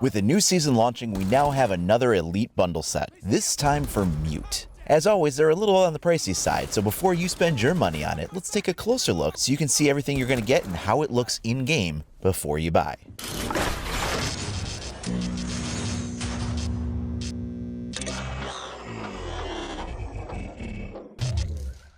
With a new season launching, we now have another Elite Bundle set, this time for Mute. As always, they're a little on the pricey side, so before you spend your money on it, let's take a closer look so you can see everything you're going to get and how it looks in-game before you buy.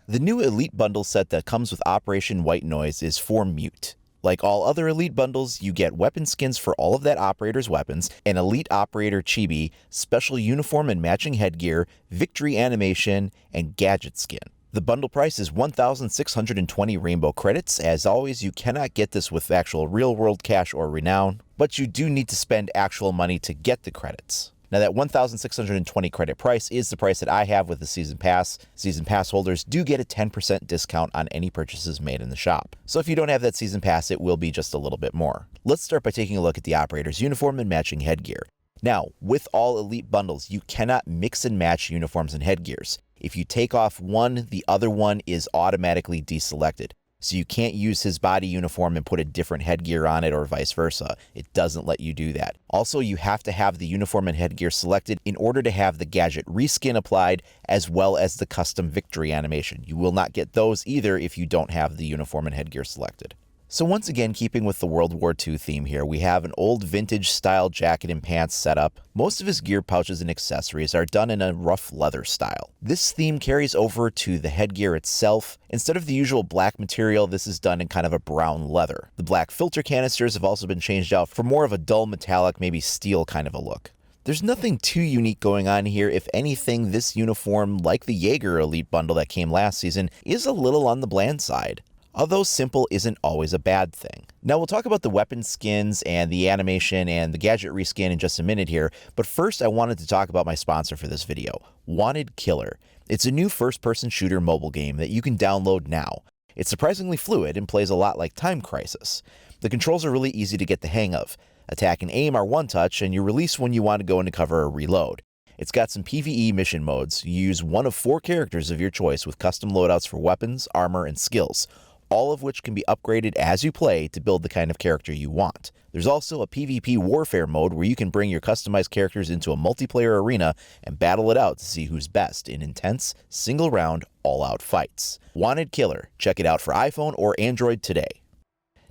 The new Elite Bundle set that comes with Operation White Noise is for Mute. Like all other Elite Bundles, you get weapon skins for all of that operator's weapons, an Elite Operator Chibi, special uniform and matching headgear, victory animation, and gadget skin. The bundle price is 1,620 rainbow credits. As always, you cannot get this with actual real-world cash or renown, but you do need to spend actual money to get the credits. Now that 1,620 credit price is the price that I have with the Season Pass. Season Pass holders do get a 10% discount on any purchases made in the shop. So if you don't have that Season Pass, it will be just a little bit more. Let's start by taking a look at the operator's uniform and matching headgear. Now, with all Elite Bundles, you cannot mix and match uniforms and headgears. If you take off one, the other one is automatically deselected. So you can't use his body uniform and put a different headgear on it or vice versa. It doesn't let you do that. Also, you have to have the uniform and headgear selected in order to have the gadget reskin applied, as well as the custom victory animation. You will not get those either if you don't have the uniform and headgear selected. So once again, keeping with the World War II theme here, we have an old vintage style jacket and pants setup. Most of his gear pouches and accessories are done in a rough leather style. This theme carries over to the headgear itself. Instead of the usual black material, this is done in kind of a brown leather. The black filter canisters have also been changed out for more of a dull metallic, maybe steel kind of a look. There's nothing too unique going on here. If anything, this uniform, like the Jaeger Elite Bundle that came last season, is a little on the bland side. Although simple isn't always a bad thing. Now we'll talk about the weapon skins and the animation and the gadget reskin in just a minute here, but first I wanted to talk about my sponsor for this video, Wanted Killer. It's a new first-person shooter mobile game that you can download now. It's surprisingly fluid and plays a lot like Time Crisis. The controls are really easy to get the hang of. Attack and aim are one touch, and you release when you want to go into cover or reload. It's got some PvE mission modes. You use one of 4 characters of your choice with custom loadouts for weapons, armor, and skills, all of which can be upgraded as you play to build the kind of character you want. There's also a PvP warfare mode where you can bring your customized characters into a multiplayer arena and battle it out to see who's best in intense, single-round, all-out fights. Wanted Killer. Check it out for iPhone or Android today.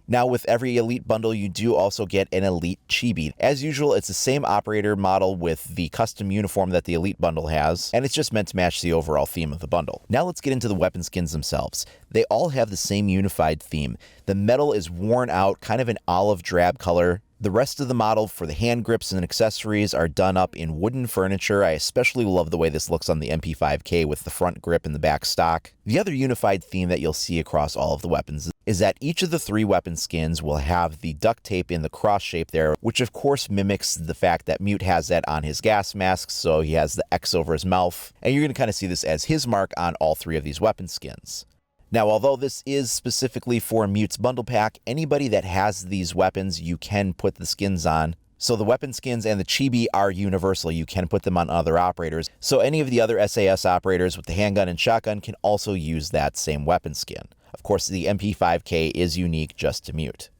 Now, with every Elite Bundle, you do also get an Elite Chibi. As usual, it's the same operator model with the custom uniform that the Elite Bundle has, and it's just meant to match the overall theme of the bundle. Now let's get into the weapon skins themselves. They all have the same unified theme. The metal is worn out, kind of an olive drab color. The rest of the model for the hand grips and accessories are done up in wooden furniture. I especially love the way this looks on the MP5K with the front grip and the back stock. The other unified theme that you'll see across all of the weapons is that each of the 3 weapon skins will have the duct tape in the cross shape there, which of course mimics the fact that Mute has that on his gas mask, so he has the X over his mouth. And you're going to kind of see this as his mark on all 3 of these weapon skins. Now, although this is specifically for Mute's bundle pack, anybody that has these weapons, you can put the skins on. So the weapon skins and the Chibi are universal. You can put them on other operators. So any of the other SAS operators with the handgun and shotgun can also use that same weapon skin. Of course, the MP5K is unique just to Mute.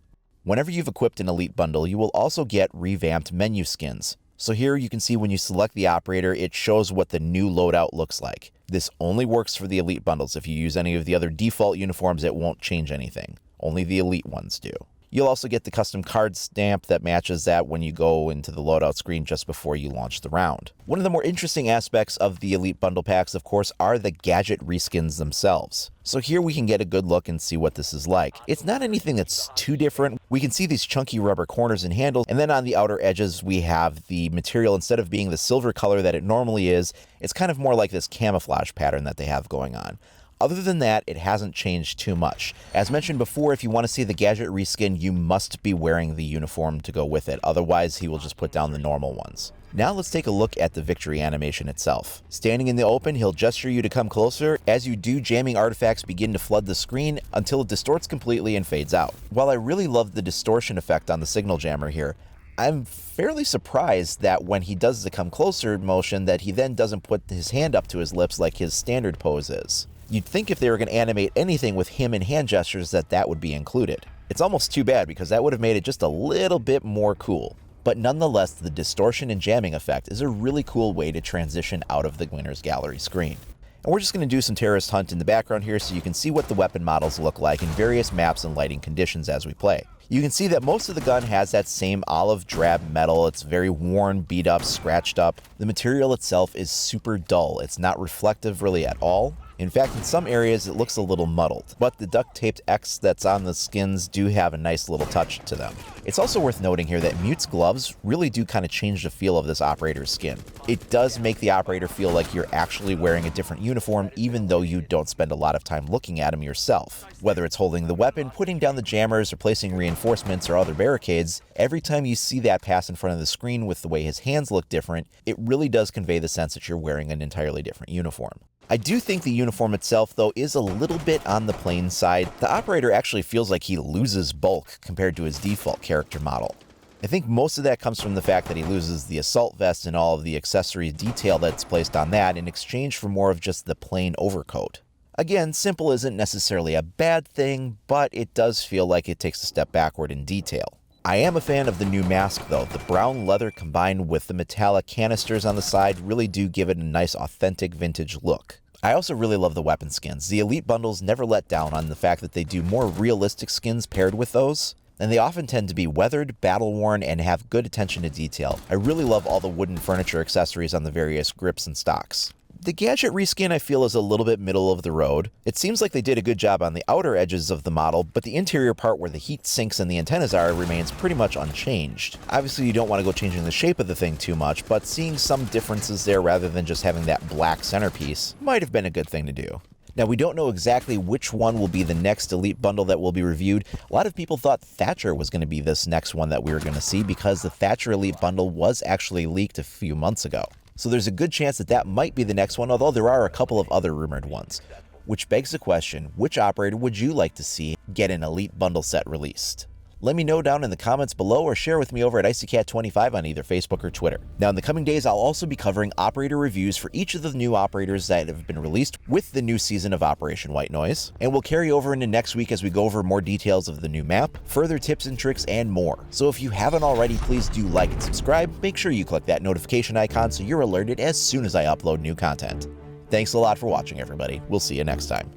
Whenever you've equipped an Elite Bundle, you will also get revamped menu skins. So here you can see when you select the operator, it shows what the new loadout looks like. This only works for the Elite Bundles. If you use any of the other default uniforms, it won't change anything. Only the Elite ones do. You'll also get the custom card stamp that matches that when you go into the loadout screen just before you launch the round. One of the more interesting aspects of the Elite Bundle packs, of course, are the gadget reskins themselves. So here we can get a good look and see what this is like. It's not anything that's too different. We can see these chunky rubber corners and handles, and then on the outer edges we have the material. Instead of being the silver color that it normally is, it's kind of more like this camouflage pattern that they have going on. Other than that, it hasn't changed too much. As mentioned before, if you want to see the gadget reskin, you must be wearing the uniform to go with it. Otherwise, he will just put down the normal ones. Now let's take a look at the victory animation itself. Standing in the open, he'll gesture you to come closer. As you do, jamming artifacts begin to flood the screen until it distorts completely and fades out. While I really love the distortion effect on the signal jammer here, I'm fairly surprised that when he does the come closer motion that he then doesn't put his hand up to his lips like his standard pose is. You'd think if they were going to animate anything with him in hand gestures that would be included. It's almost too bad because that would have made it just a little bit more cool. But nonetheless, the distortion and jamming effect is a really cool way to transition out of the winner's gallery screen. And we're just going to do some terrorist hunt in the background here so you can see what the weapon models look like in various maps and lighting conditions as we play. You can see that most of the gun has that same olive drab metal. It's very worn, beat up, scratched up. The material itself is super dull. It's not reflective really at all. In fact, in some areas it looks a little muddled, but the duct taped X that's on the skins do have a nice little touch to them. It's also worth noting here that Mute's gloves really do kind of change the feel of this operator's skin. It does make the operator feel like you're actually wearing a different uniform even though you don't spend a lot of time looking at him yourself. Whether it's holding the weapon, putting down the jammers, or placing reinforcements or other barricades, every time you see that pass in front of the screen with the way his hands look different, it really does convey the sense that you're wearing an entirely different uniform. I do think the uniform itself, though, is a little bit on the plain side. The operator actually feels like he loses bulk compared to his default character model. I think most of that comes from the fact that he loses the assault vest and all of the accessory detail that's placed on that in exchange for more of just the plain overcoat. Again, simple isn't necessarily a bad thing, but it does feel like it takes a step backward in detail. I am a fan of the new mask though. The brown leather combined with the metallic canisters on the side really do give it a nice authentic vintage look. I also really love the weapon skins. The Elite bundles never let down on the fact that they do more realistic skins paired with those, and they often tend to be weathered, battle-worn, and have good attention to detail. I really love all the wooden furniture accessories on the various grips and stocks. The gadget reskin I feel is a little bit middle of the road. It seems like they did a good job on the outer edges of the model, but the interior part where the heat sinks and the antennas are remains pretty much unchanged. Obviously you don't want to go changing the shape of the thing too much, but seeing some differences there rather than just having that black centerpiece might have been a good thing to do. Now, we don't know exactly which one will be the next Elite bundle that will be reviewed. A lot of people thought Thatcher was going to be this next one that we were going to see because the Thatcher Elite bundle was actually leaked a few months ago. So there's a good chance that that might be the next one, although there are a couple of other rumored ones. Which begs the question, which operator would you like to see get an Elite bundle set released? Let me know down in the comments below or share with me over at IcyCat25 on either Facebook or Twitter. Now in the coming days, I'll also be covering operator reviews for each of the new operators that have been released with the new season of Operation White Noise, and we'll carry over into next week as we go over more details of the new map, further tips and tricks, and more. So if you haven't already, please do like and subscribe. Make sure you click that notification icon so you're alerted as soon as I upload new content. Thanks a lot for watching, everybody. We'll see you next time.